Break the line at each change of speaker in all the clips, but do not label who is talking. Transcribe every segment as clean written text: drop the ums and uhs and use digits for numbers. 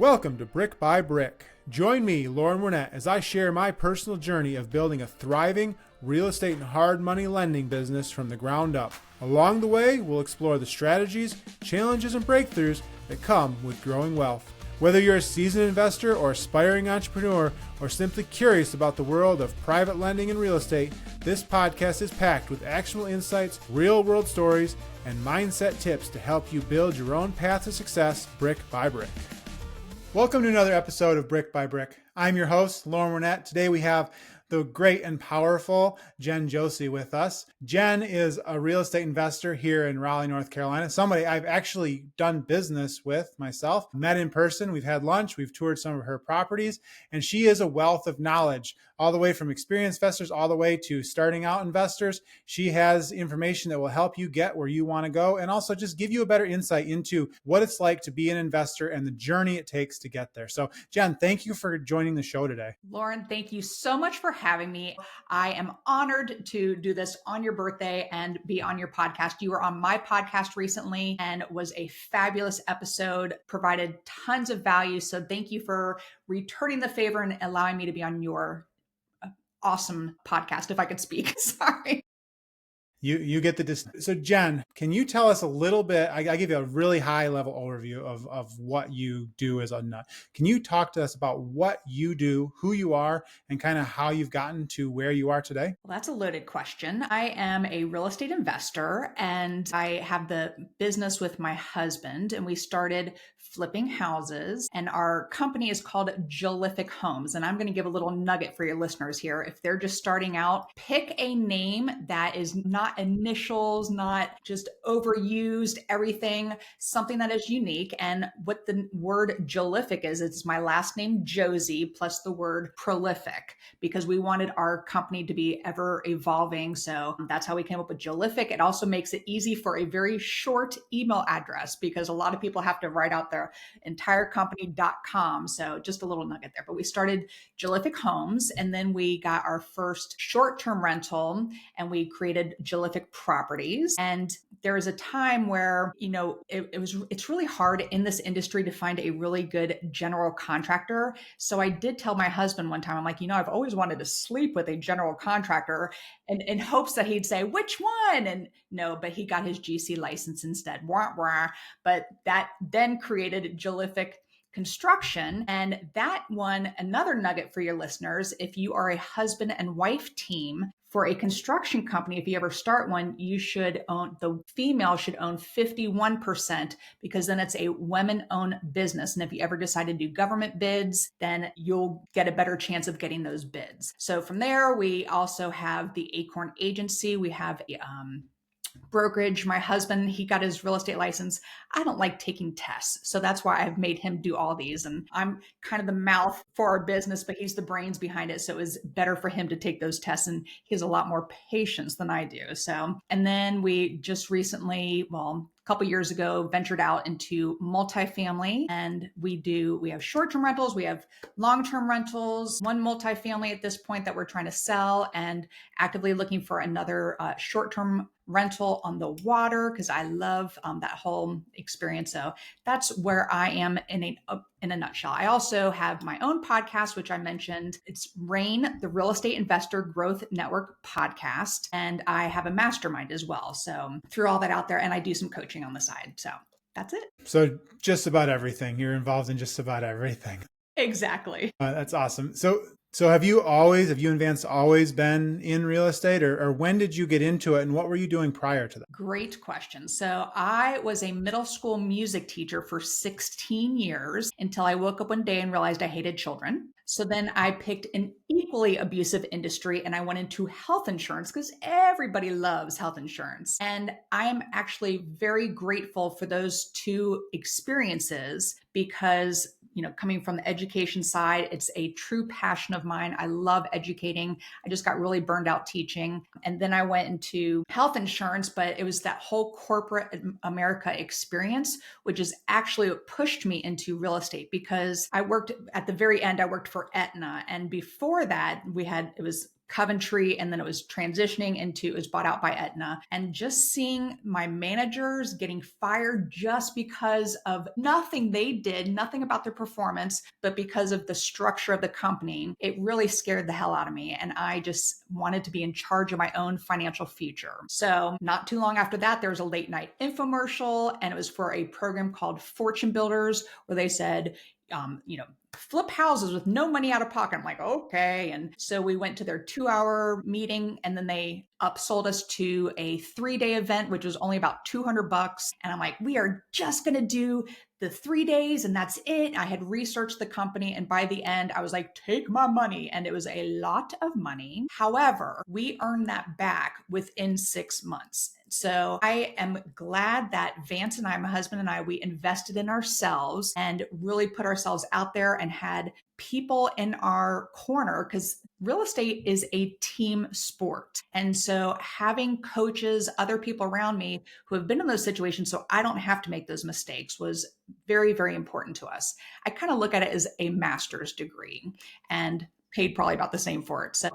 Welcome to Brick by Brick. Join me, Lauren Winnett, as I share my personal journey of building a thriving real estate and hard money lending business from the ground up. Along the way, we'll explore the strategies, challenges, and breakthroughs that come with growing wealth. Whether you're a seasoned investor or aspiring entrepreneur, or simply curious about the world of private lending and real estate, this podcast is packed with actionable insights, real-world stories, and mindset tips to help you build your own path to success brick by brick. Welcome to another episode of Brick by Brick. I'm your host, Lauren Winnett. Today we have the great and powerful Josey with us. Jen is a real estate investor here in Raleigh, North Carolina. Somebody I've actually done business with myself, met in person. We've had lunch, we've toured some of her properties, and she is a wealth of knowledge, all the way from experienced investors, all the way to starting out investors. She has information that will help you get where you want to go, and also just give you a better insight into what it's like to be an investor and the journey it takes to get there. So Jen, thank you for joining the show today.
Lauren, thank you so much for having me. I am honored to do this on your birthday and be on your podcast. You were on my podcast recently and it was a fabulous episode, provided tons of value. So thank you for returning the favor and allowing me to be on your awesome podcast, if I could speak. Sorry.
You get so Jen, can you tell us a little bit? I give you a really high level overview of what you do as a nut. Can you talk to us about what you do, who you are, and kind of how you've gotten to where you are today?
Well, that's a loaded question. I am a real estate investor and I have the business with my husband, and we started flipping houses, and our company is called Jolific Homes. And I'm going to give a little nugget for your listeners here. If they're just starting out, pick a name that is not initials, not just overused, everything, something that is unique. And what the word Jolific is, it's my last name, Josey, plus the word prolific, because we wanted our company to be ever evolving. So that's how we came up with Jolific. It also makes it easy for a very short email address, because a lot of people have to write out their entire company.com. So just a little nugget there. But we started Jolific Homes, and then we got our first short-term rental, and we created Jolific Properties. And there was a time where, it's really hard in this industry to find a really good general contractor. So I did tell my husband one time, I'm like, I've always wanted to sleep with a general contractor, and in hopes that he'd say, which one? And no, but he got his GC license instead. Wah, wah. But that then created Jolific Construction. And that one, another nugget for your listeners, if you are a husband and wife team for a construction company, if you ever start one, the female should own 51%, because then it's a women-owned business. And if you ever decide to do government bids, then you'll get a better chance of getting those bids. So from there, we also have the Acorn Agency. We have brokerage. My husband, he got his real estate license. I don't like taking tests. So that's why I've made him do all these. And I'm kind of the mouth for our business, but he's the brains behind it. So it was better for him to take those tests. And he has a lot more patience than I do. So, and then we just recently, a couple years ago, ventured out into multifamily, and we have short-term rentals, we have long-term rentals, one multifamily at this point that we're trying to sell, and actively looking for another short-term rental on the water, because I love that whole experience. So that's where I am in a nutshell. I also have my own podcast, which I mentioned. It's RAIN, the Real Estate Investor Growth Network podcast. And I have a mastermind as well. So threw all that out there, and I do some coaching on the side. So that's it.
So just about everything. You're involved in just about everything.
Exactly.
That's awesome. So have you and Vance always been in real estate, or when did you get into it, and what were you doing prior to that?
Great question. So I was a middle school music teacher for 16 years until I woke up one day and realized I hated children. So then I picked an equally abusive industry and I went into health insurance, because everybody loves health insurance. And I am actually very grateful for those two experiences, because coming from the education side, it's a true passion of mine. I love educating. I just got really burned out teaching. And then I went into health insurance, but it was that whole corporate America experience, which is actually what pushed me into real estate, because I worked for Aetna. And before that, it was Coventry, and then it was transitioning into, it was bought out by Aetna. And just seeing my managers getting fired just because of nothing they did, nothing about their performance, but because of the structure of the company, it really scared the hell out of me. And I just wanted to be in charge of my own financial future. So not too long after that, there was a late night infomercial, and it was for a program called Fortune Builders, where they said, flip houses with no money out of pocket. I'm like, okay. And so we went to their 2-hour meeting, and then they upsold us to a 3-day event, which was only about $200. And I'm like, we are just going to do the 3 days and that's it. I had researched the company, and by the end, I was like, take my money. And it was a lot of money. However, we earned that back within 6 months. So I am glad that Vance and I, my husband and I, we invested in ourselves and really put ourselves out there and had people in our corner, because real estate is a team sport. And so having coaches, other people around me who have been in those situations so I don't have to make those mistakes, was very, very important to us. I kind of look at it as a master's degree, and paid probably about the same for it. So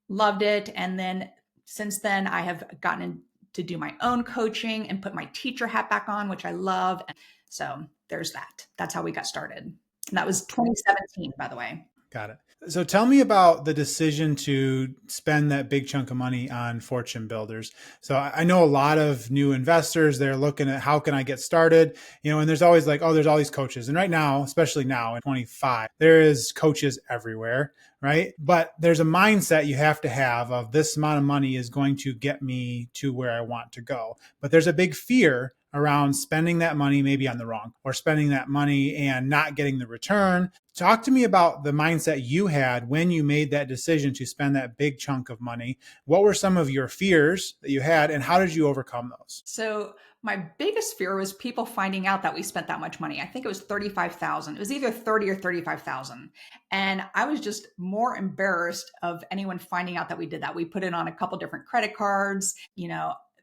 loved it. And then since then, I have gotten to do my own coaching and put my teacher hat back on, which I love. So there's that. That's how we got started. And that was 2017, by the way.
Got it. So tell me about the decision to spend that big chunk of money on Fortune Builders. So I know a lot of new investors, they're looking at how can I get started, and there's always like, oh, there's all these coaches. And right now, especially now in 25, there is coaches everywhere, right? But there's a mindset you have to have of this amount of money is going to get me to where I want to go. But there's a big fear around spending that money maybe on the wrong, or spending that money and not getting the return. Talk to me about the mindset you had when you made that decision to spend that big chunk of money. What were some of your fears that you had, and how did you overcome those?
So my biggest fear was people finding out that we spent that much money. I think it was 35,000. It was either 30 or 35,000. And I was just more embarrassed of anyone finding out that we did that. We put it on a couple different credit cards.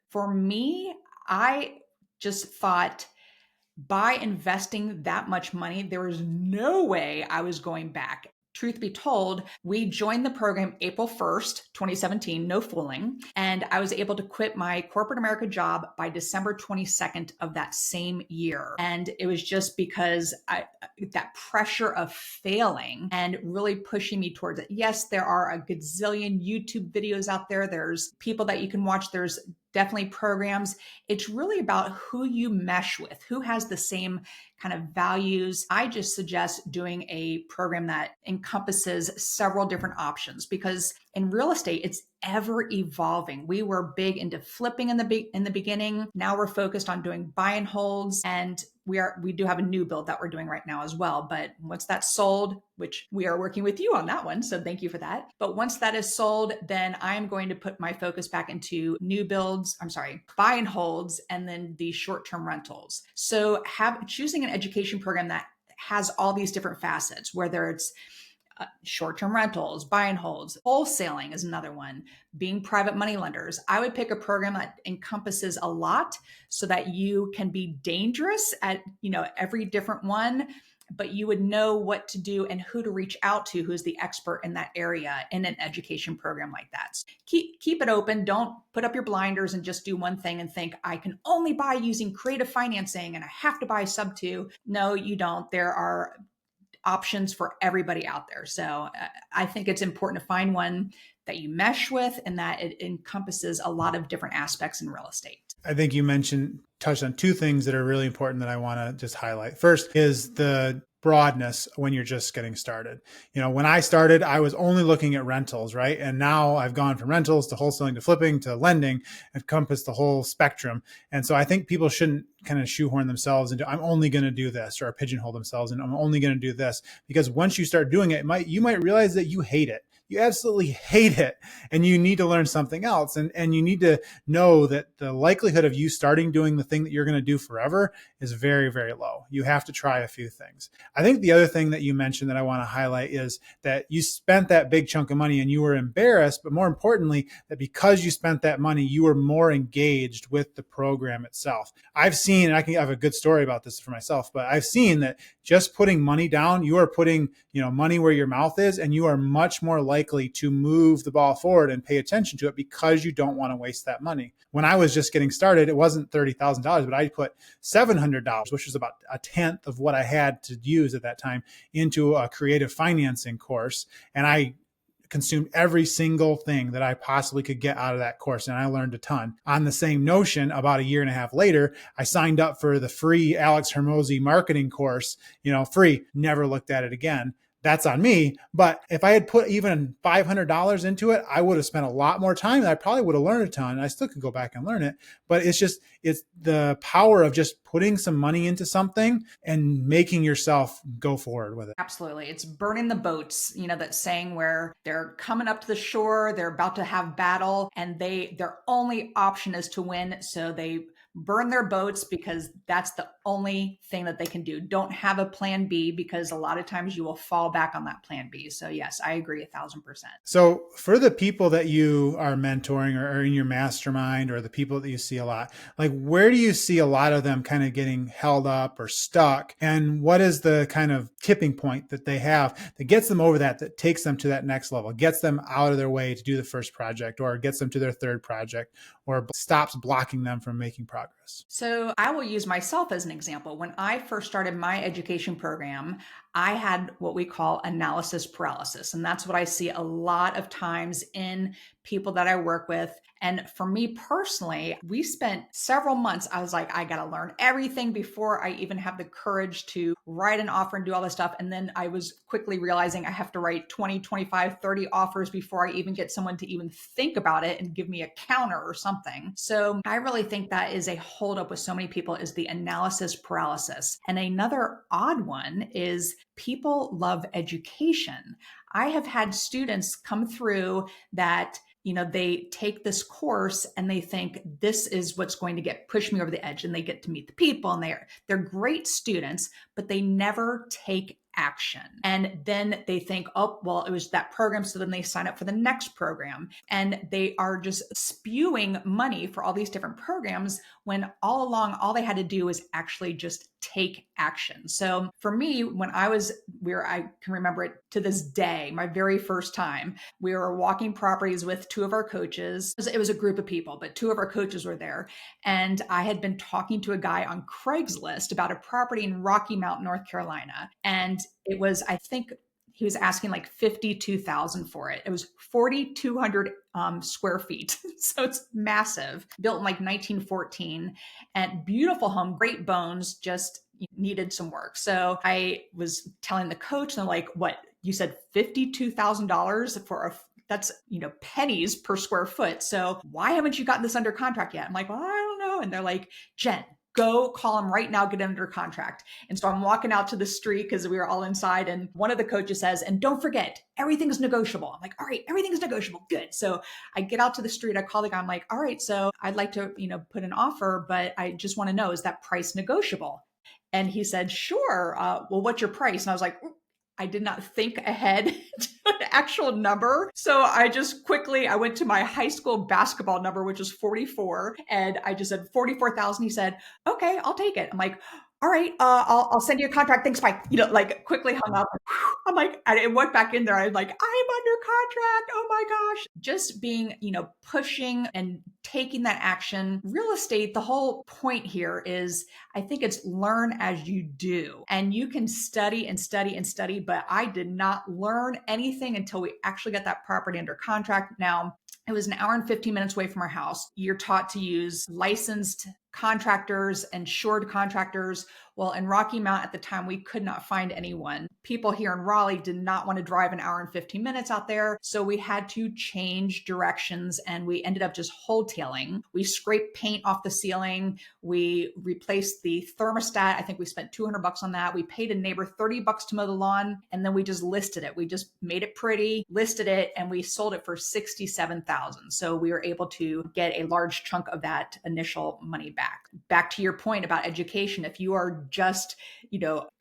For me, I just thought, by investing that much money, there was no way I was going back. Truth be told, we joined the program April 1st, 2017, no fooling. And I was able to quit my corporate America job by December 22nd of that same year. And it was just because that pressure of failing and really pushing me towards it. Yes, there are a gazillion YouTube videos out there. There's people that you can watch. There's definitely programs. It's really about who you mesh with, who has the same kind of values. I just suggest doing a program that encompasses several different options, because in real estate, it's ever evolving. We were big into flipping in the beginning. Now we're focused on doing buy and holds, and we do have a new build that we're doing right now as well. But once that's sold, which we are working with you on that one, so thank you for that. But once that is sold, then I'm going to put my focus back into buy and holds, and then the short-term rentals. So choosing an education program that has all these different facets, whether it's short-term rentals, buy and holds, wholesaling is another one, being private money lenders. I would pick a program that encompasses a lot so that you can be dangerous at, every different one, but you would know what to do and who to reach out to, who's the expert in that area in an education program like that. So keep it open. Don't put up your blinders and just do one thing and think, I can only buy using creative financing and I have to buy sub 2. No, you don't. There are options for everybody out there. So I think it's important to find one that you mesh with and that it encompasses a lot of different aspects in real estate.
I think you touched on two things that are really important that I want to just highlight. First is the broadness when you're just getting started. When I started, I was only looking at rentals, right? And now I've gone from rentals to wholesaling to flipping to lending, encompass the whole spectrum. And so I think people shouldn't kind of shoehorn themselves into, I'm only going to do this, or pigeonhole themselves and I'm only going to do this, because once you start doing it, you might realize that you hate it. You absolutely hate it, and you need to learn something else. And you need to know that the likelihood of you starting doing the thing that you're going to do forever is very, very low. You have to try a few things. I think the other thing that you mentioned that I want to highlight is that you spent that big chunk of money and you were embarrassed, but more importantly, that because you spent that money, you were more engaged with the program itself. I've seen, and I have a good story about this for myself, but I've seen that just putting money down, you are putting, money where your mouth is, and you are much more likely to move the ball forward and pay attention to it because you don't want to waste that money. When I was just getting started, it wasn't $30,000, but I put $700, which was about a tenth of what I had to use at that time, into a creative financing course. And I consumed every single thing that I possibly could get out of that course. And I learned a ton. On the same notion, about a year and a half later, I signed up for the free Alex Hermosi marketing course, free, never looked at it again. That's on me. But if I had put even $500 into it, I would have spent a lot more time and I probably would have learned a ton. I still could go back and learn it. But it's the power of just putting some money into something and making yourself go forward with it.
Absolutely. It's burning the boats, that saying where they're coming up to the shore, they're about to have battle, and their only option is to win. So they burn their boats because that's the only thing that they can do. Don't have a plan B, because a lot of times you will fall back on that plan B. So yes, I agree 1,000%.
So for the people that you are mentoring or in your mastermind, or the people that you see a lot, like where do you see a lot of them kind of getting held up or stuck? And what is the kind of tipping point that they have that gets them over that takes them to that next level, gets them out of their way to do the first project, or gets them to their third project, or stops blocking them from making progress?
So I will use myself as an example. When I first started my education program, I had what we call analysis paralysis. And that's what I see a lot of times in people that I work with. And for me personally, we spent several months. I was like, I got to learn everything before I even have the courage to write an offer and do all this stuff. And then I was quickly realizing I have to write 20, 25, 30 offers before I even get someone to even think about it and give me a counter or something. So I really think that is a holdup with so many people, is the analysis paralysis. And another odd one is people love education. I have had students come through that they take this course and they think this is what's going to push me over the edge, and they get to meet the people and they're great students, but they never take action. And then they think, oh, well, it was that program. So then they sign up for the next program, and they are just spewing money for all these different programs when all along, all they had to do was actually just take action. So for me, when I can remember it to this day, my very first time, we were walking properties with two of our coaches. It was a group of people, but two of our coaches were there. And I had been talking to a guy on Craigslist about a property in Rocky Mount, North Carolina. And it was, I think he was asking like $52,000 for it. It was 4,200 square feet. So it's massive, built in like 1914, and beautiful home, great bones, just needed some work. So I was telling the coach, and they're like, what, you said $52,000 for that's, pennies per square foot. So why haven't you gotten this under contract yet? I'm like, well, I don't know. And they're like, Jen, go call him right now, get it under contract. And so I'm walking out to the street because we were all inside. And one of the coaches says, and don't forget, everything's negotiable. I'm like, all right, everything's negotiable. Good. So I get out to the street. I call the guy. I'm like, all right, so I'd like to, put an offer, but I just want to know, is that price negotiable? And he said, sure. Well, what's your price? And I was like, I did not think ahead to an actual number. So I went to my high school basketball number, which was 44. And I just said 44,000. He said, okay, I'll take it. I'm like, all right, I'll send you a contract. Thanks, bye. Quickly hung up. I'm like, I went back in there. I'm like, I'm under contract. Oh my gosh. Just being, pushing and taking that action. Real estate, the whole point here is, I think it's learn as you do. And you can study and study and study, but I did not learn anything until we actually got that property under contract. Now, it was an hour and 15 minutes away from our house. You're taught to use licensed contractors, insured contractors. Well, in Rocky Mount at the time, we could not find anyone. People here in Raleigh did not want to drive an hour and 15 minutes out there. So we had to change directions, and we ended up just wholetailing. We scraped paint off the ceiling. We replaced the thermostat. I think we spent $200 on that. We paid a neighbor $30 to mow the lawn, and then we just listed it. We just made it pretty, listed it, and we sold it for $67,000. So we were able to get a large chunk of that initial money back. Back to your point about education. If you are just,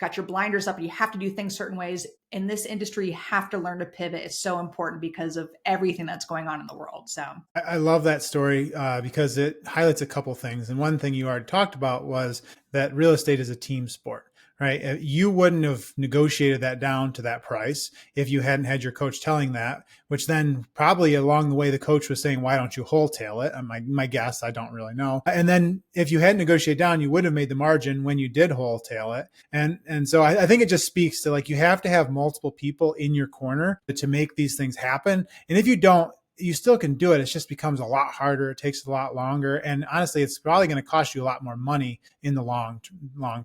got your blinders up and you have to do things certain ways, in this industry, you have to learn to pivot. It's so important because of everything that's going on in the world. So
I love that story because it highlights a couple things. And one thing you already talked about was that real estate is a team sport, right? You wouldn't have negotiated that down to that price if you hadn't had your coach telling that, which then probably along the way, the coach was saying, why don't you wholesale it? My guess, I don't really know. And then if you hadn't negotiated down, you would have made the margin when you did wholesale it. And so I think it just speaks to like, you have to have multiple people in your corner to make these things happen. And if you don't, you still can do it. It just becomes a lot harder. It takes a lot longer. And honestly, it's probably going to cost you a lot more money in the long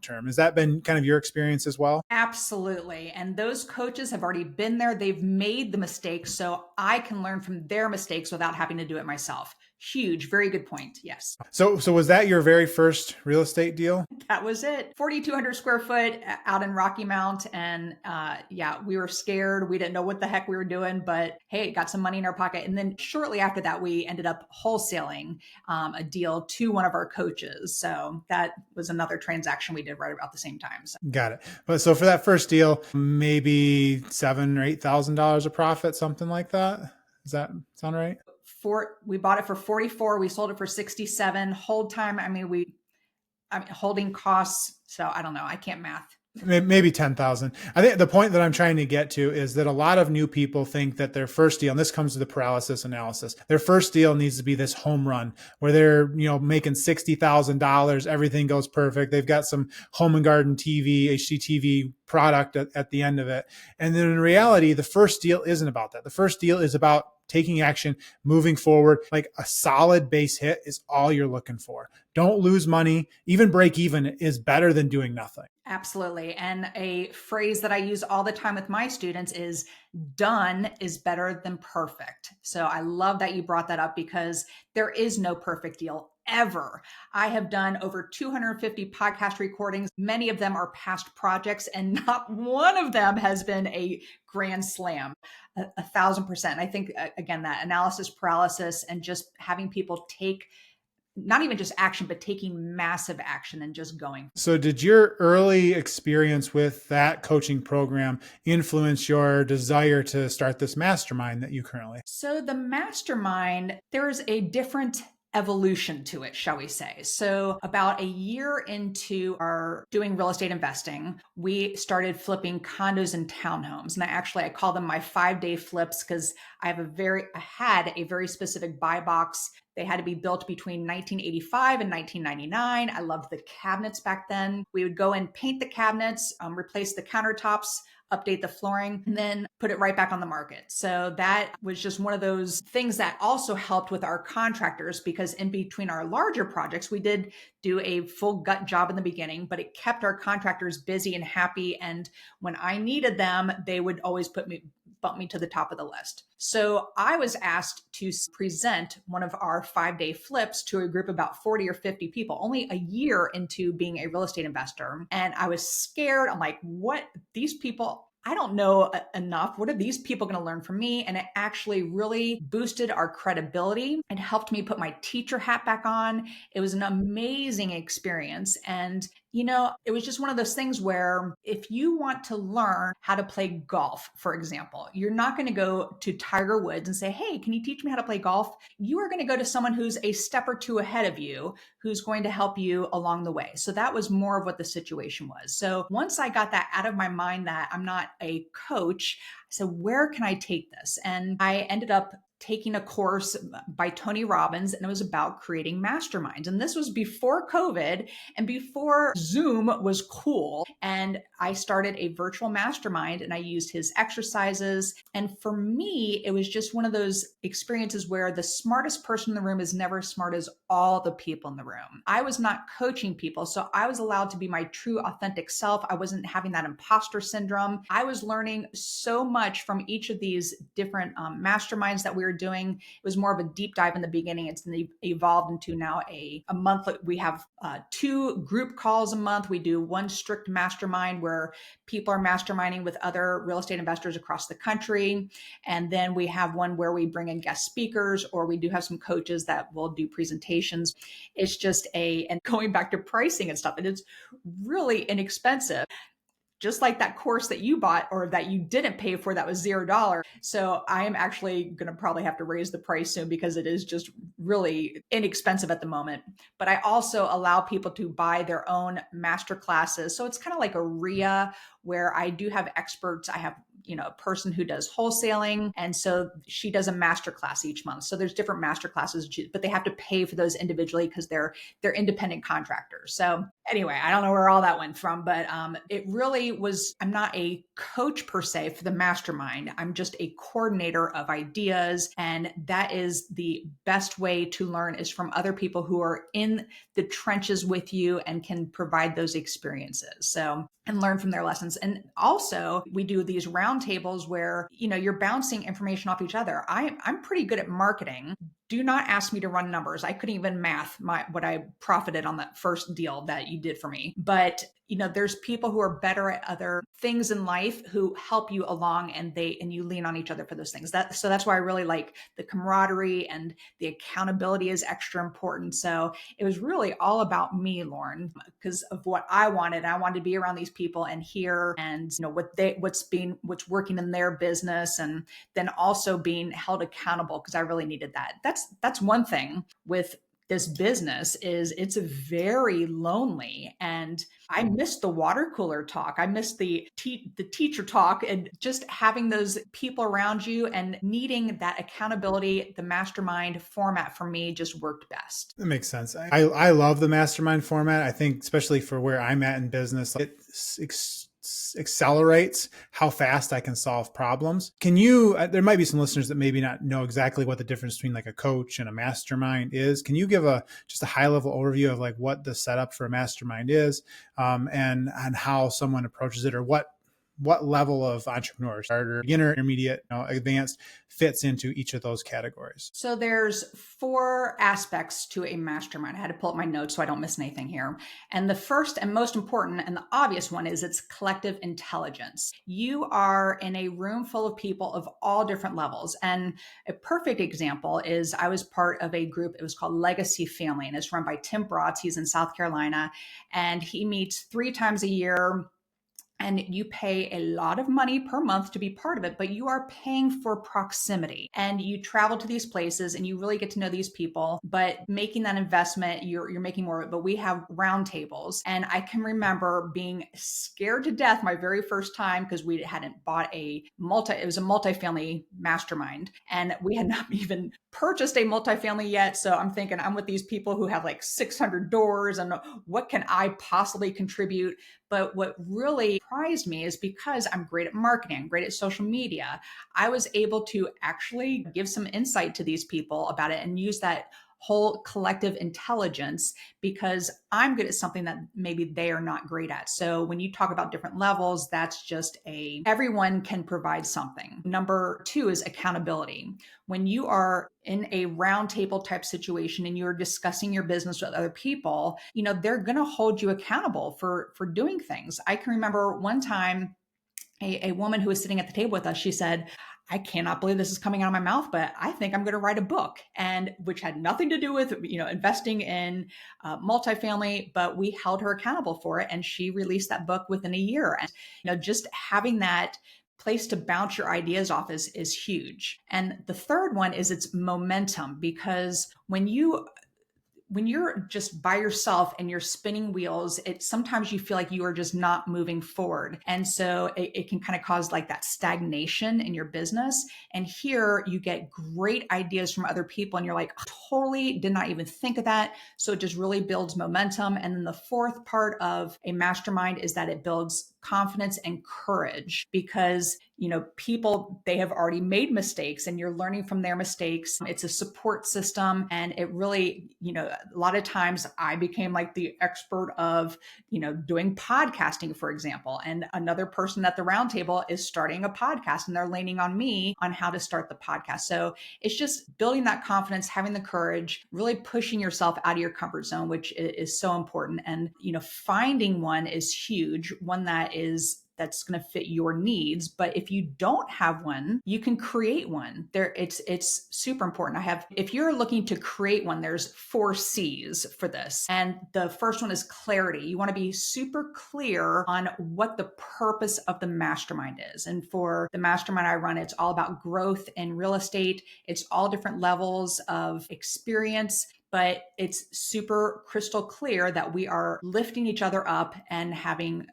term. Has that been kind of your experience as well?
Absolutely. And those coaches have already been there. They've made the mistakes. So I can learn from their mistakes without having to do it myself. Huge. Very good point. Yes.
So was that your very first real estate deal?
That was it. 4,200 square foot out in Rocky Mount. And yeah, we were scared. We didn't know what the heck we were doing, but hey, got some money in our pocket. And then shortly after that, we ended up wholesaling a deal to one of our coaches. So that was another transaction we did right about the same time. So.
Got it. But so for that first deal, maybe $7,000 or $8,000 of profit, something like that. Does that sound right?
We bought it for 44. We sold it for 67. Hold time. Holding costs. So I don't know. I can't math.
Maybe 10,000. I think the point that I'm trying to get to is that a lot of new people think that their first deal, and this comes to the paralysis analysis, their first deal needs to be this home run where they're, making $60,000. Everything goes perfect. They've got some home and garden TV, HGTV product at the end of it. And then in reality, the first deal isn't about that. The first deal is about taking action, moving forward. Like a solid base hit is all you're looking for. Don't lose money. Even break even is better than doing nothing.
Absolutely. And a phrase that I use all the time with my students is done is better than perfect. So I love that you brought that up because there is no perfect deal ever. I have done over 250 podcast recordings. Many of them are past projects and not one of them has been a grand slam. 1,000%. I think, again, that analysis paralysis and just having people take not even just action, but taking massive action and just going.
So did your early experience with that coaching program influence your desire to start this mastermind that you currently?
So the mastermind, there's a different evolution to it, shall we say. So about a year into our doing real estate investing, we started flipping condos and townhomes. And I call them my 5-day flips because I had a very specific buy box. They had to be built between 1985 and 1999. I loved the cabinets back then. We would go and paint the cabinets, replace the countertops, update the flooring, and then put it right back on the market. So that was just one of those things that also helped with our contractors because in between our larger projects, we did do a full gut job in the beginning, but it kept our contractors busy and happy. And when I needed them, they would always bump me to the top of the list. So I was asked to present one of our 5-day flips to a group of about 40 or 50 people, only a year into being a real estate investor. And I was scared. I'm like, what? These people, I don't know enough. What are these people going to learn from me? And it actually really boosted our credibility. It helped me put my teacher hat back on. It was an amazing experience. And it was just one of those things where if you want to learn how to play golf, for example, you're not going to go to Tiger Woods and say, hey, can you teach me how to play golf? You are going to go to someone who's a step or two ahead of you, who's going to help you along the way. So that was more of what the situation was. So once I got that out of my mind that I'm not a coach, I said, where can I take this? And I ended up taking a course by Tony Robbins, and it was about creating masterminds. And this was before COVID and before Zoom was cool. And I started a virtual mastermind and I used his exercises. And for me, it was just one of those experiences where the smartest person in the room is never as smart as all the people in the room. I was not coaching people, so I was allowed to be my true authentic self. I wasn't having that imposter syndrome. I was learning so much from each of these different masterminds that we were doing. It was more of a deep dive in the beginning. It's evolved into now a monthly. We have 2 group calls a month. We do one strict mastermind where people are masterminding with other real estate investors across the country. And then we have one where we bring in guest speakers, or we do have some coaches that will do presentations. It's just and going back to pricing and stuff, and it's really inexpensive. just like that course that you bought or that you didn't pay for that was $0. So I am actually going to probably have to raise the price soon because it is just really inexpensive at the moment. But I also allow people to buy their own master classes. So it's kind of like a RIA where I do have experts. I have a person who does wholesaling. And so she does a master class each month. So there's different master classes, but they have to pay for those individually because they're independent contractors. So anyway, I don't know where all that went from, but it really was, I'm not a coach per se for the mastermind. I'm just a coordinator of ideas. And that is the best way to learn is from other people who are in the trenches with you and can provide those experiences. So, and learn from their lessons. And also we do these roundtables where, you're bouncing information off each other. I'm pretty good at marketing. Do not ask me to run numbers. I couldn't even math what I profited on that first deal that you did for me. But there's people who are better at other things in life who help you along, and you lean on each other for those things. So that's why I really like the camaraderie, and the accountability is extra important. So it was really all about me, Lauren, because of what I wanted. I wanted to be around these people and hear and what's working in their business, and then also being held accountable because I really needed that. That's one thing with this business is it's very lonely, and I missed the water cooler talk. I missed the teacher talk, and just having those people around you and needing that accountability. The mastermind format for me just worked best.
That makes sense. I love the mastermind format. I think especially for where I'm at in business, it accelerates how fast I can solve problems. There might be some listeners that maybe not know exactly what the difference between like a coach and a mastermind is. Can you give just a high level overview of like what the setup for a mastermind is, and how someone approaches it, or what level of entrepreneur, starter, beginner, intermediate, advanced, fits into each of those categories?
So there's 4 aspects to a mastermind. I had to pull up my notes so I don't miss anything here. And the first and most important and the obvious one is it's collective intelligence. You are in a room full of people of all different levels. And a perfect example is I was part of a group, it was called Legacy Family, and it's run by Tim Bratz. He's in South Carolina, and he meets 3 times a year. And you pay a lot of money per month to be part of it, but you are paying for proximity, and you travel to these places and you really get to know these people. But making that investment, you're making more of it. But we have roundtables, and I can remember being scared to death my very first time because we hadn't bought it was a multifamily mastermind, and we had not even purchased a multifamily yet. So I'm thinking I'm with these people who have like 600 doors, and what can I possibly contribute? But what really surprised me is because I'm great at marketing, I'm great at social media, I was able to actually give some insight to these people about it and use that whole collective intelligence because I'm good at something that maybe they are not great at. So when you talk about different levels, that's just everyone can provide something. Number 2 is accountability. When you are in a roundtable type situation and you're discussing your business with other people, they're going to hold you accountable for doing things. I can remember one time a woman who was sitting at the table with us, she said, I cannot believe this is coming out of my mouth, but I think I'm going to write a book, and which had nothing to do with, investing in multifamily, but we held her accountable for it. And she released that book within a year. And, just having that place to bounce your ideas off is huge. And the third one is it's momentum, because when you're just by yourself and you're spinning wheels, sometimes you feel like you are just not moving forward. And so it can kind of cause like that stagnation in your business. And here you get great ideas from other people and you're like, totally did not even think of that. So it just really builds momentum. And then the fourth part of a mastermind is that it builds confidence and courage, because people, they have already made mistakes and you're learning from their mistakes. It's a support system, and it really, a lot of times I became like the expert of, doing podcasting, for example, and another person at the round table is starting a podcast and they're leaning on me on how to start the podcast. So it's just building that confidence, having the courage, really pushing yourself out of your comfort zone, which is so important. And, finding one is huge, one that is that's going to fit your needs. But if you don't have one, you can create one. It's super important. If you're looking to create one, there's 4 C's for this. And the first one is clarity. You want to be super clear on what the purpose of the mastermind is. And for the mastermind I run, it's all about growth in real estate. It's all different levels of experience, but it's super crystal clear that we are lifting each other up and having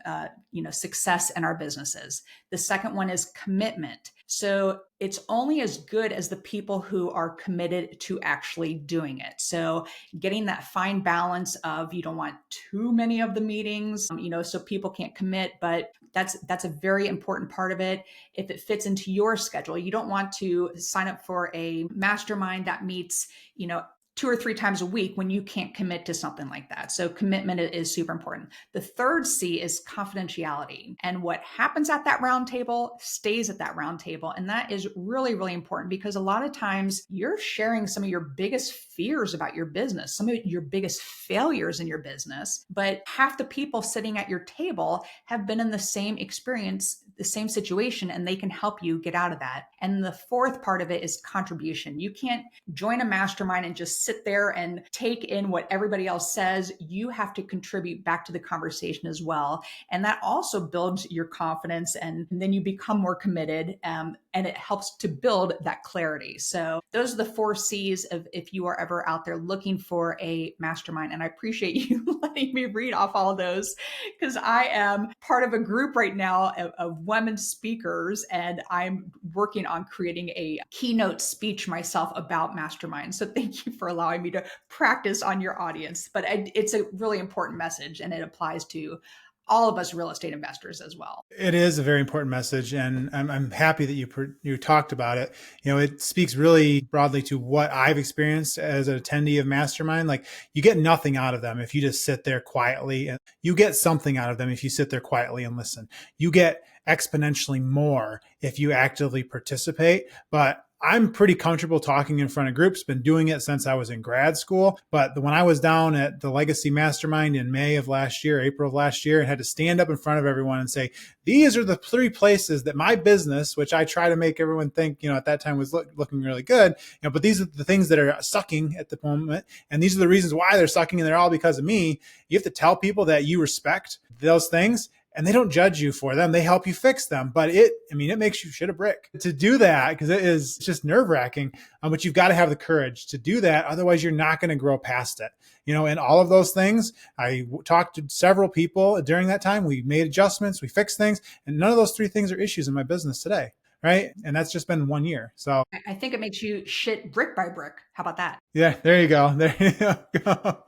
success in our businesses. The second one is commitment. So it's only as good as the people who are committed to actually doing it. So getting that fine balance of, you don't want too many of the meetings, so people can't commit, but that's a very important part of it. If it fits into your schedule, you don't want to sign up for a mastermind that meets, 2 or 3 times a week when you can't commit to something like that. So commitment is super important. The third C is confidentiality. And what happens at that round table stays at that round table. And that is really, really important, because a lot of times you're sharing some of your biggest fears about your business, some of your biggest failures in your business, but half the people sitting at your table have been in the same experience, the same situation, and they can help you get out of that. And the fourth part of it is contribution. You can't join a mastermind and just sit there and take in what everybody else says. You have to contribute back to the conversation as well. And that also builds your confidence, and then you become more committed, and it helps to build that clarity. So those are the 4 C's of if you are ever out there looking for a mastermind. And I appreciate you letting me read off all of those, because I am part of a group right now of women speakers, and I'm working on creating a keynote speech myself about masterminds. So thank you for allowing me to practice on your audience. But it's a really important message, and it applies to all of us real estate investors as well.
It is a very important message, and I'm happy that you talked about it. It speaks really broadly to what I've experienced as an attendee of Mastermind. Like, you get nothing out of them if you just sit there quietly, and you get something out of them if you sit there quietly and listen. You get exponentially more if you actively participate. But I'm pretty comfortable talking in front of groups, been doing it since I was in grad school. But when I was down at the Legacy Mastermind in April of last year, and had to stand up in front of everyone and say, these are the 3 places that my business, which I try to make everyone think, at that time was looking really good, but these are the things that are sucking at the moment. And these are the reasons why they're sucking, and they're all because of me. You have to tell people that you respect those things, and they don't judge you for them. They help you fix them. But it makes you shit a brick to do that, because it's just nerve wracking. But you've got to have the courage to do that. Otherwise, you're not going to grow past it. And all of those things, I talked to several people during that time. We made adjustments, we fixed things, and none of those 3 things are issues in my business today. Right. And that's just been 1 year. So
I think it makes you shit brick by brick. How about that?
Yeah, there you go. There you go.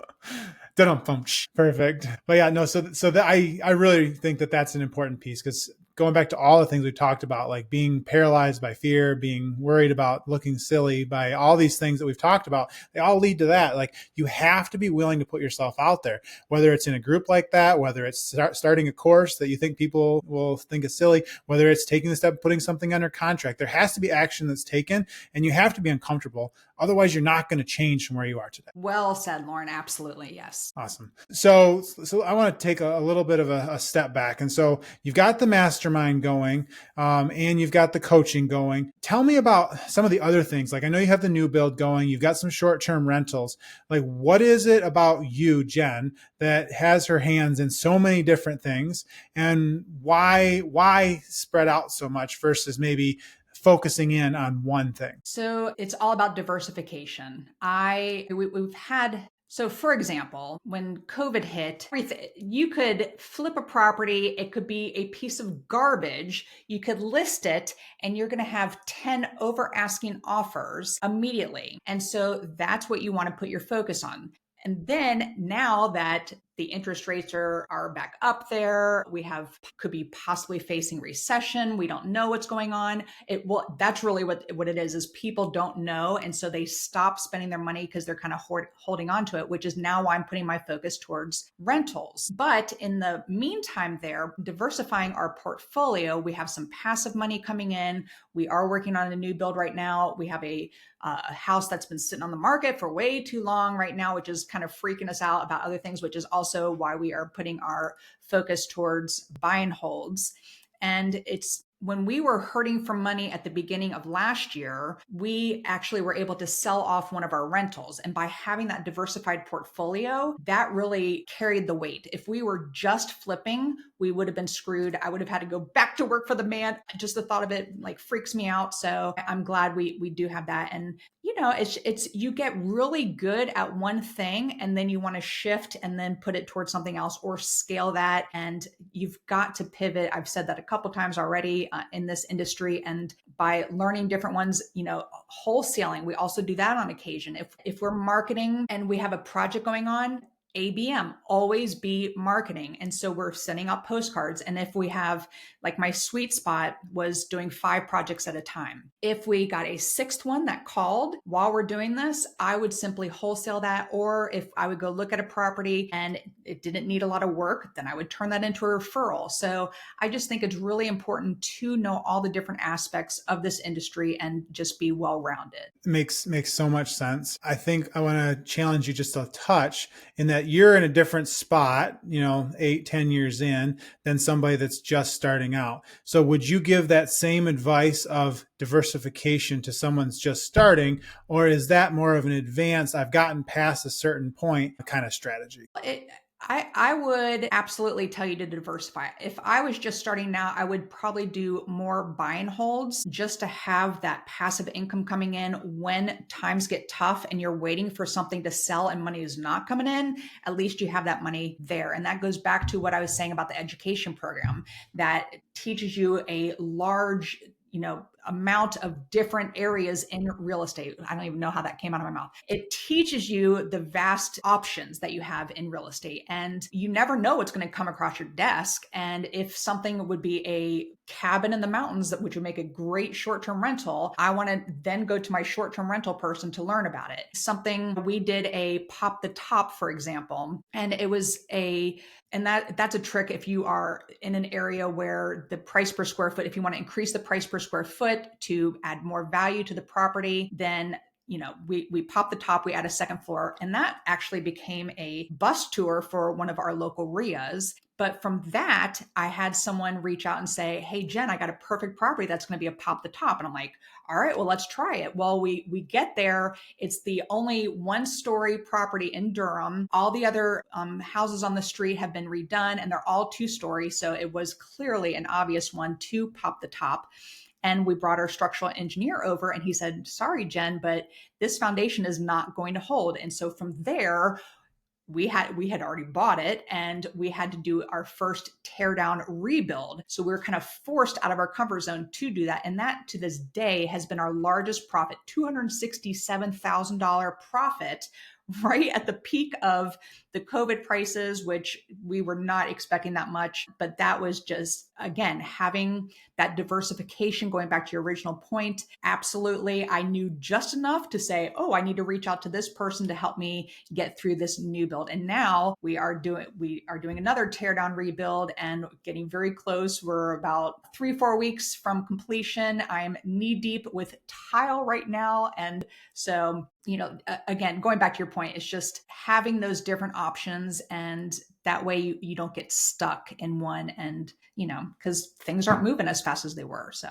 Perfect. But yeah, no, so that I really think that that's an important piece, because going back to all the things we talked about, like being paralyzed by fear, being worried about looking silly, by all these things that we've talked about, they all lead to that. Like, you have to be willing to put yourself out there, whether it's in a group like that, whether it's starting a course that you think people will think is silly, whether it's taking the step of putting something under contract. There has to be action that's taken, and you have to be uncomfortable. Otherwise, you're not going to change from where you are today.
Well said, Lauren. Absolutely. Yes.
Awesome. So I want to take a little bit of a step back. And so you've got the mastermind going, and you've got the coaching going. Tell me about some of the other things. Like, I know you have the new build going. You've got some short-term rentals. Like, what is it about you, Jen, that has her hands in so many different things? And why spread out so much versus maybe focusing in on one thing?
So it's all about diversification. We've had, so for example, when COVID hit, you could flip a property. It could be a piece of garbage. You could list it, and you're going to have 10 over asking offers immediately. And so that's what you want to put your focus on. And then now that the interest rates are back up there, could be possibly facing recession. We don't know what's going on. That's really what it is people don't know. And so they stop spending their money because they're kind of holding on to it, which is now why I'm putting my focus towards rentals. But in the meantime, diversifying our portfolio, we have some passive money coming in. We are working on a new build right now. We have a house that's been sitting on the market for way too long right now, which is kind of freaking us out about other things, which is also why we are putting our focus towards buy and holds. And it's when we were hurting for money at the beginning of last year, we actually were able to sell off one of our rentals. And by having that diversified portfolio, that really carried the weight. If we were just flipping, we would have been screwed. I would have had to go back to work for the man. Just the thought of it like freaks me out. So I'm glad we do have that. And it's you get really good at one thing and then you want to shift and then put it towards something else or scale that. And you've got to pivot. I've said that a couple times already in this industry. And by learning different ones, wholesaling, we also do that on occasion. If we're marketing and we have a project going on, ABM, always be marketing. And so we're sending out postcards. And if we have, like my sweet spot was doing 5 projects at a time. If we got a 6th one that called while we're doing this, I would simply wholesale that. Or if I would go look at a property and it didn't need a lot of work, then I would turn that into a referral. So I just think it's really important to know all the different aspects of this industry and just be well-rounded.
Makes so much sense. I think I want to challenge you just a touch in that you're in a different spot, 8-10 years in than somebody that's just starting out. So would you give that same advice of diversification to someone that's just starting, or is that more of an advanced, I've gotten past a certain point kind of strategy?
I would absolutely tell you to diversify. If I was just starting now, I would probably do more buy and holds just to have that passive income coming in when times get tough and you're waiting for something to sell and money is not coming in. At least you have that money there. And that goes back to what I was saying about the education program that teaches you a large amount of different areas in real estate. I don't even know how that came out of my mouth. It teaches you the vast options that you have in real estate, and you never know what's going to come across your desk. And if something would be a cabin in the mountains, which would make a great short-term rental, I want to then go to my short-term rental person to learn about it. Something we did a pop the top, for example, and it was that's a trick if you are in an area where the price per square foot, if you want to increase the price per square foot to add more value to the property, then we pop the top, we add a 2nd floor, and that actually became a bus tour for one of our local RIAs. But from that, I had someone reach out and say, "Hey, Jen, I got a perfect property that's going to be a pop the top." And I'm like, "All right, well, let's try it." Well, we get there. It's the only 1-story property in Durham. All the other houses on the street have been redone and they're all 2-story. So it was clearly an obvious one to pop the top. And we brought our structural engineer over and he said, "Sorry, Jen, but this foundation is not going to hold." And so from there, we had already bought it and we had to do our first tear down rebuild. So we were kind of forced out of our comfort zone to do that. And that to this day has been our largest profit, $267,000 profit right at the peak of the COVID prices, which we were not expecting that much. But that was just, again, having that diversification, going back to your original point. Absolutely. I knew just enough to say, oh, I need to reach out to this person to help me get through this new build. And now we are doing another tear down rebuild and getting very close. We're about 3-4 weeks from completion. I'm knee deep with tile right now. And so, again, going back to your point, it's just having those different options, and that way you don't get stuck in one, and because things aren't moving as fast as they were. So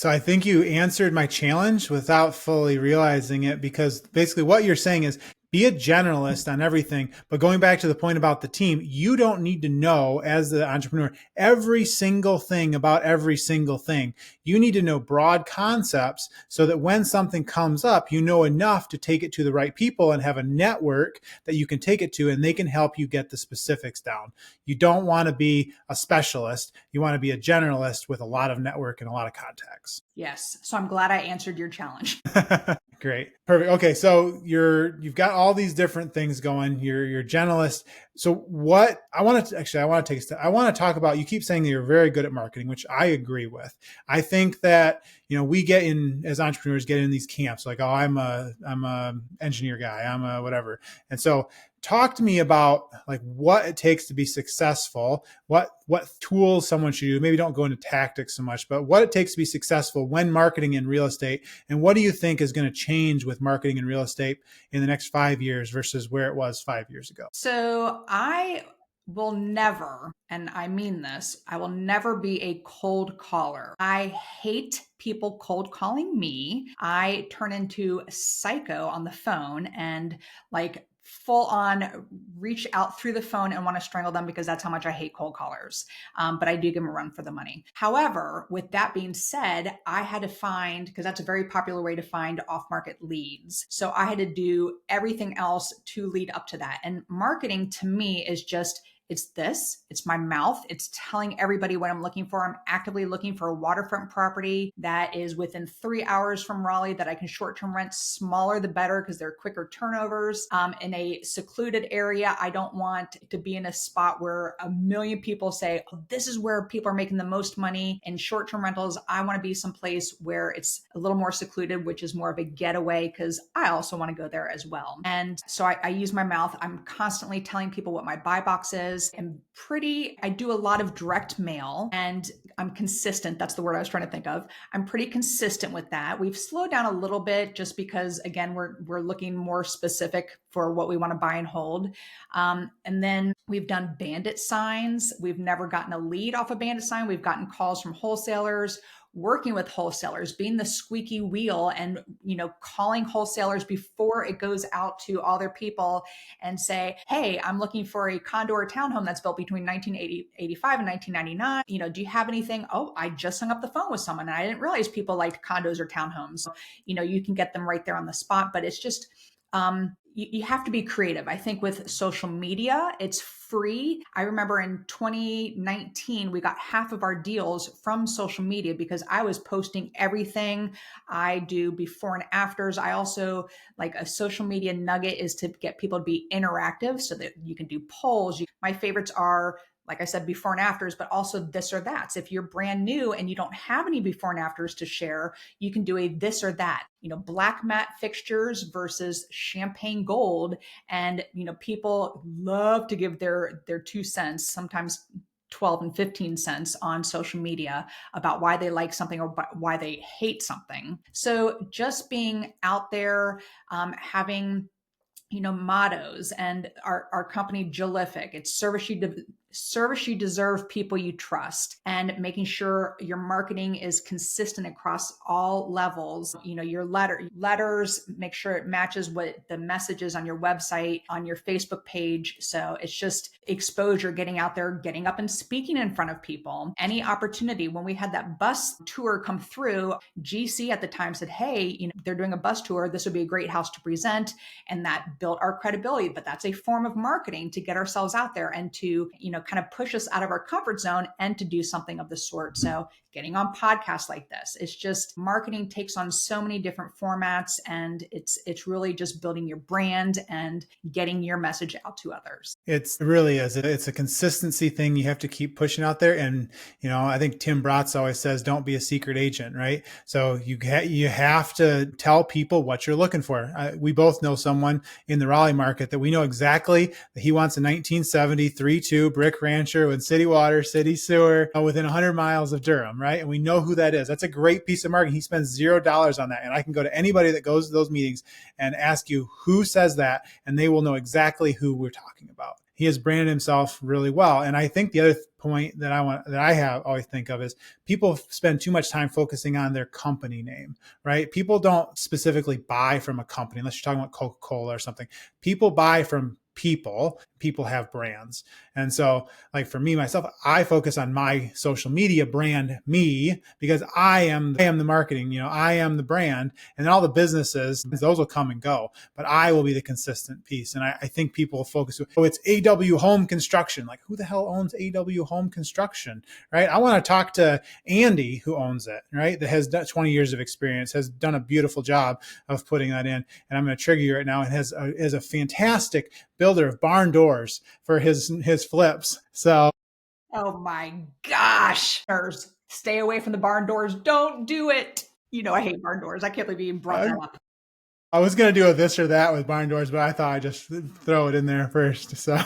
I think you answered my challenge without fully realizing it, because basically what you're saying is be a generalist on everything. But going back to the point about the team, you don't need to know, as the entrepreneur, every single thing about every single thing. You need to know broad concepts so that when something comes up, you know enough to take it to the right people and have a network that you can take it to, and they can help you get the specifics down. You don't want to be a specialist. You want to be a generalist with a lot of network and a lot of contacts.
Yes. So I'm glad I answered your challenge.
Great. Perfect. Okay. So you've got all these different things going. You're a generalist. So what I want to take a step. I want to talk about, you keep saying that you're very good at marketing, which I agree with. I think that, we get in, as entrepreneurs, get in these camps like, oh, I'm a engineer guy. I'm a whatever. And so talk to me about like what it takes to be successful, what tools someone should do. Maybe don't go into tactics so much, but what it takes to be successful when marketing in real estate. And what do you think is going to change with marketing in real estate in the next 5 years versus where it was 5 years ago?
So I will never, and I mean this, I will never be a cold caller. I hate people cold calling me. I turn into a psycho on the phone and like full on reach out through the phone and want to strangle them because that's how much I hate cold callers. But I do give them a run for the money. However, with that being said, I had to find, because that's a very popular way to find off market leads. So I had to do everything else to lead up to that. And marketing to me is just, it's my mouth. It's telling everybody what I'm looking for. I'm actively looking for a waterfront property that is within 3 hours from Raleigh that I can short-term rent. Smaller, the better, because they're quicker turnovers. In a secluded area, I don't want to be in a spot where a million people say, oh, this is where people are making the most money. In short-term rentals, I want to be someplace where it's a little more secluded, which is more of a getaway, because I also want to go there as well. And so I use my mouth. I'm constantly telling people what my buy box is. I do a lot of direct mail, and I'm consistent. That's the word I was trying to think of. I'm pretty consistent with that. We've slowed down a little bit just because, again, we're looking more specific for what we want to buy and hold. And then we've done bandit signs. We've never gotten a lead off a bandit sign. We've gotten calls from wholesalers, working with wholesalers, being the squeaky wheel, and calling wholesalers before it goes out to all their people and say, hey, I'm looking for a condo or townhome that's built between 1985 and 1999. Do you have anything? Oh, I just hung up the phone with someone and I didn't realize people liked condos or townhomes. You can get them right there on the spot, but it's just you have to be creative. I think with social media, it's free. I remember in 2019, we got half of our deals from social media because I was posting everything I do before and afters. I also, like, a social media nugget is to get people to be interactive so that you can do polls. My favorites are, like I said, before and afters, but also this or that. So if you're brand new and you don't have any before and afters to share, you can do a this or that, black matte fixtures versus champagne gold. And, people love to give their 2 cents, sometimes 12 and 15 cents on social media about why they like something or why they hate something. So just being out there, having mottos, and our company Jolific, it's service you deserve, people you trust, and making sure your marketing is consistent across all levels. Your letters, make sure it matches what the message is on your website, on your Facebook page. So it's just exposure, getting out there, getting up and speaking in front of people. Any opportunity. When we had that bus tour come through, GC at the time said, hey, they're doing a bus tour. This would be a great house to present. And that built our credibility. But that's a form of marketing to get ourselves out there and to, kind of push us out of our comfort zone and to do something of the sort. So getting on podcasts like this, it's just, marketing takes on so many different formats, and it's really just building your brand and getting your message out to others.
It really is. It's a consistency thing. You have to keep pushing out there. And, I think Tim Bratz always says, don't be a secret agent, right? So you have to tell people what you're looking for. We both know someone in the Raleigh market that we know exactly that he wants a 1970 3-2 brick rancher with city water, city sewer, within 100 miles of Durham, right? And we know who that is. That's a great piece of marketing. He spends $0 on that. And I can go to anybody that goes to those meetings and ask you who says that, and they will know exactly who we're talking about. He has branded himself really well. And I think the other point that I always think of is people spend too much time focusing on their company name, right? People don't specifically buy from a company unless you're talking about Coca-Cola or something. People buy from people. People have brands. And so, like, for me, myself, I focus on my social media brand, me, because I am the marketing, I am the brand, and then all the businesses, those will come and go, but I will be the consistent piece. And I think people focus, it's AW Home Construction. Like, who the hell owns AW Home Construction, right? I want to talk to Andy, who owns it, right? That has 20 years of experience, has done a beautiful job of putting that in. And I'm going to trigger you right now. And has is a fantastic builder of barn doors for his flips. So,
oh my gosh, stay away from the barn doors. Don't do it. I hate barn doors. I can't believe you even brought that up.
I was going to do a this or that with barn doors, but I thought I'd just throw it in there first. So,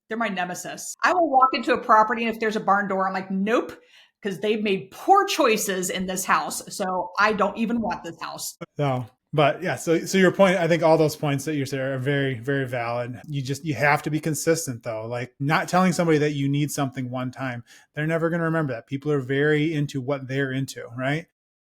they're my nemesis. I will walk into a property, and if there's a barn door, I'm like, nope, because they've made poor choices in this house. So I don't even want this house.
So, But yeah, so your point, I think all those points that you're saying are very, very valid. You have to be consistent though. Like not telling somebody that you need something one time, they're never going to remember that. People are very into what they're into, right?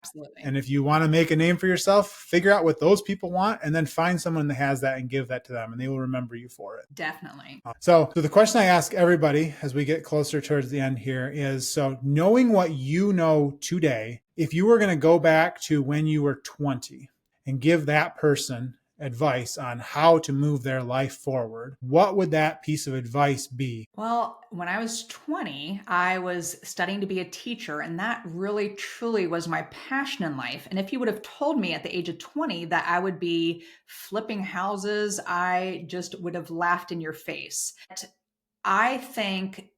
Absolutely.
And if you want to make a name for yourself, figure out what those people want and then find someone that has that and give that to them and they will remember you for it.
Definitely.
So the question I ask everybody as we get closer towards the end here is, so knowing what you know today, if you were going to go back to when you were 20 and give that person advice on how to move their life forward, what would that piece of advice be?
Well, when I was 20, I was studying to be a teacher, and that really truly was my passion in life. And if you would have told me at the age of 20 that I would be flipping houses, I just would have laughed in your face. I think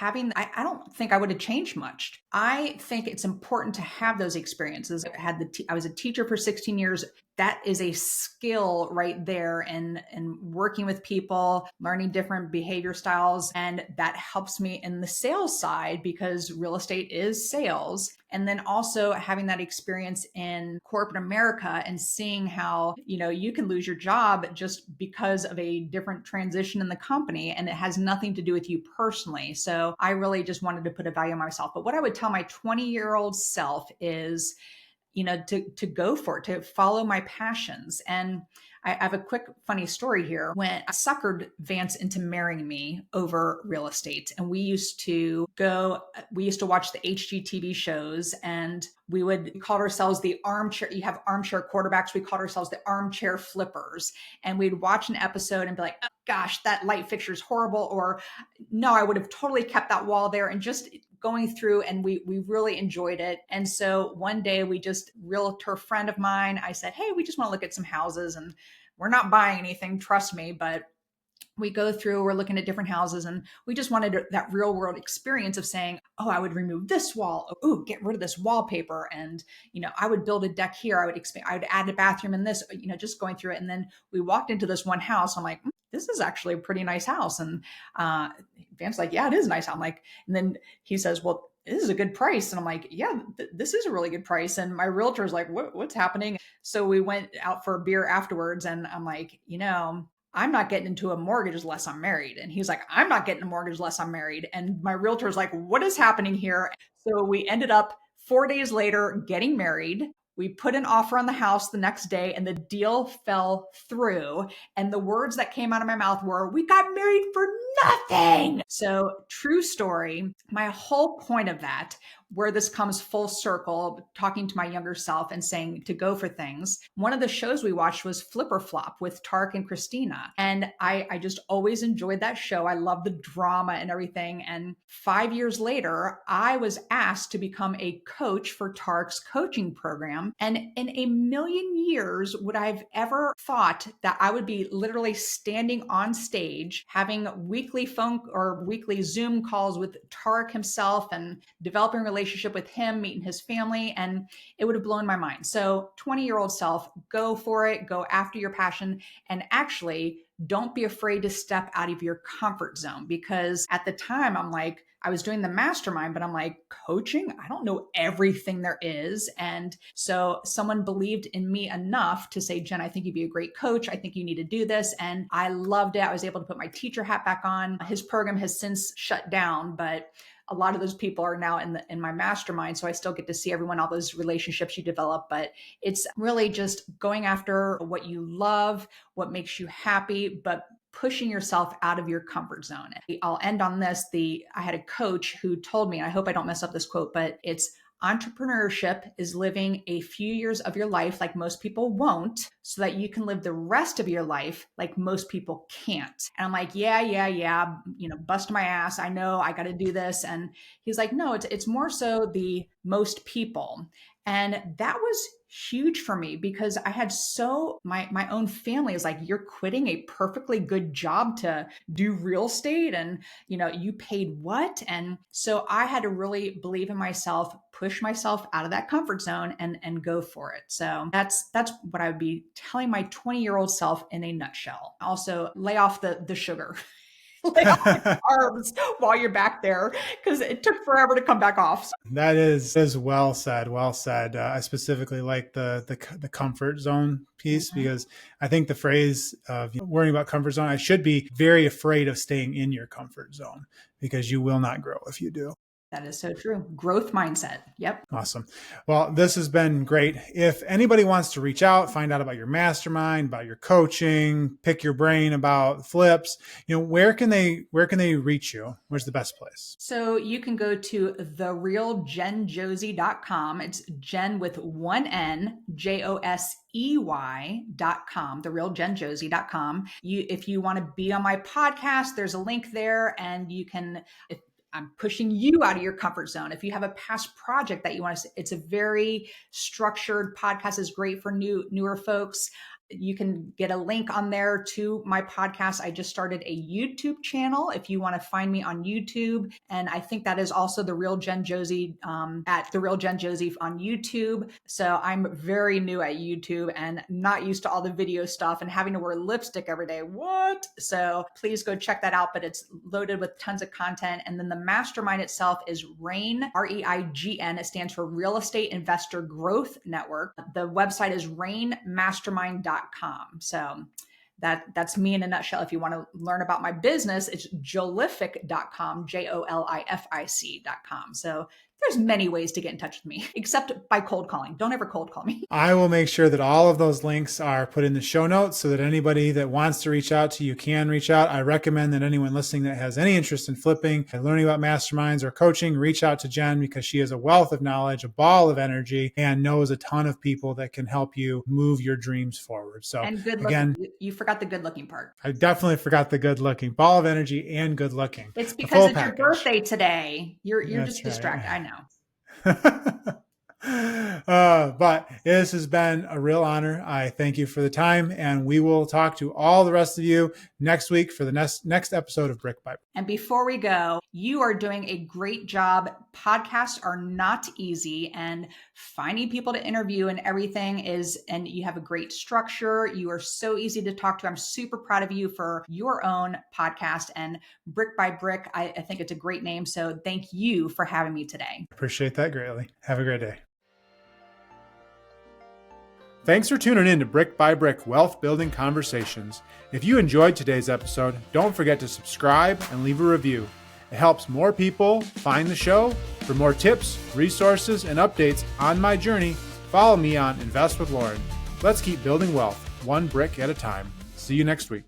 I don't think I would have changed much. I think it's important to have those experiences. I was a teacher for 16 years. That is a skill right there in working with people, learning different behavior styles. And that helps me in the sales side because real estate is sales. And then also having that experience in corporate America and seeing how, you can lose your job just because of a different transition in the company. And it has nothing to do with you personally. So I really just wanted to put a value on myself. But what I would tell my 20-year-old self is, to go for it, to follow my passions. And I have a quick funny story here. When I suckered Vance into marrying me over real estate, and we used to watch the HGTV shows, and we called ourselves the armchair. You have armchair quarterbacks. We called ourselves the armchair flippers. And we'd watch an episode and be like, oh, gosh, that light fixture is horrible. Or no, I would have totally kept that wall there, and just going through, and we really enjoyed it. And so one day realtor friend of mine, I said, hey, we just want to look at some houses, and we're not buying anything, trust me, but we go through, we're looking at different houses, and we just wanted that real world experience of saying, oh, I would remove this wall. Oh, get rid of this wallpaper. And, I would build a deck here. I would add a bathroom in this, just going through it. And then we walked into this one house. I'm like, this is actually a pretty nice house. And Vance's like, yeah, it is nice. I'm like, and then he says, well, this is a good price. And I'm like, yeah, this is a really good price. And my realtor's like, what's happening? So we went out for a beer afterwards. And I'm like, I'm not getting into a mortgage unless I'm married. And he's like, I'm not getting a mortgage unless I'm married. And my realtor's like, what is happening here? So we ended up 4 days later getting married. We put an offer on the house the next day, and the deal fell through. And the words that came out of my mouth were, we got married for nothing. So true story. My whole point of that, where this comes full circle, talking to my younger self and saying to go for things. One of the shows we watched was Flipper Flop with Tarek and Christina. And I just always enjoyed that show. I love the drama and everything. And 5 years later, I was asked to become a coach for Tarek's coaching program. And in a million years, would I've ever thought that I would be literally standing on stage, having weekly phone or weekly Zoom calls with Tarek himself and developing a relationship with him, meeting his family, and it would have blown my mind. So 20-year-old self, go for it, go after your passion, and actually don't be afraid to step out of your comfort zone. Because at the time, I was doing the mastermind, but I'm like, coaching? I don't know everything there is. And so someone believed in me enough to say, Jen, I think you'd be a great coach. I think you need to do this. And I loved it. I was able to put my teacher hat back on. His program has since shut down, but a lot of those people are now in my mastermind. So I still get to see everyone, all those relationships you develop, but it's really just going after what you love, what makes you happy, but pushing yourself out of your comfort zone. I'll end on this. I had a coach who told me, and I hope I don't mess up this quote, but it's, entrepreneurship is living a few years of your life like most people won't, so that you can live the rest of your life like most people can't. And I'm like, yeah, bust my ass. I know I got to do this. And he's like, no, it's more so the most people. And that was huge for me because I had my own family is like, you're quitting a perfectly good job to do real estate, and you paid what? And so I had to really believe in myself, push myself out of that comfort zone and go for it. So that's what I would be telling my 20-year-old self in a nutshell. Also, lay off the sugar. lay on my arms while you're back there because it took forever to come back off.
That is well said. Well said. I specifically like the comfort zone piece because I think the phrase of worrying about comfort zone, I should be very afraid of staying in your comfort zone because you will not grow if you do.
That is so true. Growth mindset. Yep.
Awesome. Well, this has been great. If anybody wants to reach out, find out about your mastermind, about your coaching, pick your brain about flips, where can they reach you? Where's the best place?
So you can go to therealjenjosey.com. It's Jen with one N, JOSEY.com, therealjenjosey.com. If you want to be on my podcast, there's a link there, and you can, if I'm pushing you out of your comfort zone. If you have a past project that you want to, it's a very structured podcast, is great for newer folks. You can get a link on there to my podcast. I just started a YouTube channel if you want to find me on YouTube. And I think that is also The Real Jen Josey at The Real Jen Josey on YouTube. So I'm very new at YouTube and not used to all the video stuff and having to wear lipstick every day. What? So please go check that out. But it's loaded with tons of content. And then the mastermind itself is REIGN, REIGN. It stands for Real Estate Investor Growth Network. The website is reignmastermind.com. So that's me in a nutshell. If you want to learn about my business, it's jolific.com, JOLIFIC.com. So there's many ways to get in touch with me, except by cold calling. Don't ever cold call me.
I will make sure that all of those links are put in the show notes so that anybody that wants to reach out to you can reach out. I recommend that anyone listening that has any interest in flipping and learning about masterminds or coaching, reach out to Jen because she has a wealth of knowledge, a ball of energy, and knows a ton of people that can help you move your dreams forward. So
and good
again,
looking. You forgot the good looking part.
I definitely forgot the good looking, ball of energy and good looking.
It's because it's
package.
Your birthday today. You're just
right.
distracted. I know.
But this has been a real honor. I thank you for the time, and we will talk to all the rest of you next week for the next episode of Brick by Brick.
And before we go, you are doing a great job. Podcasts are not easy, and finding people to interview and everything is, and you have a great structure. You are so easy to talk to. I'm super proud of you for your own podcast, and Brick by Brick. I think it's a great name. So thank you for having me today.
Appreciate that greatly. Have a great day. Thanks for tuning in to Brick by Brick Wealth Building Conversations. If you enjoyed today's episode, don't forget to subscribe and leave a review. It helps more people find the show. For more tips, resources, and updates on my journey, follow me on Invest with Lauren. Let's keep building wealth, one brick at a time. See you next week.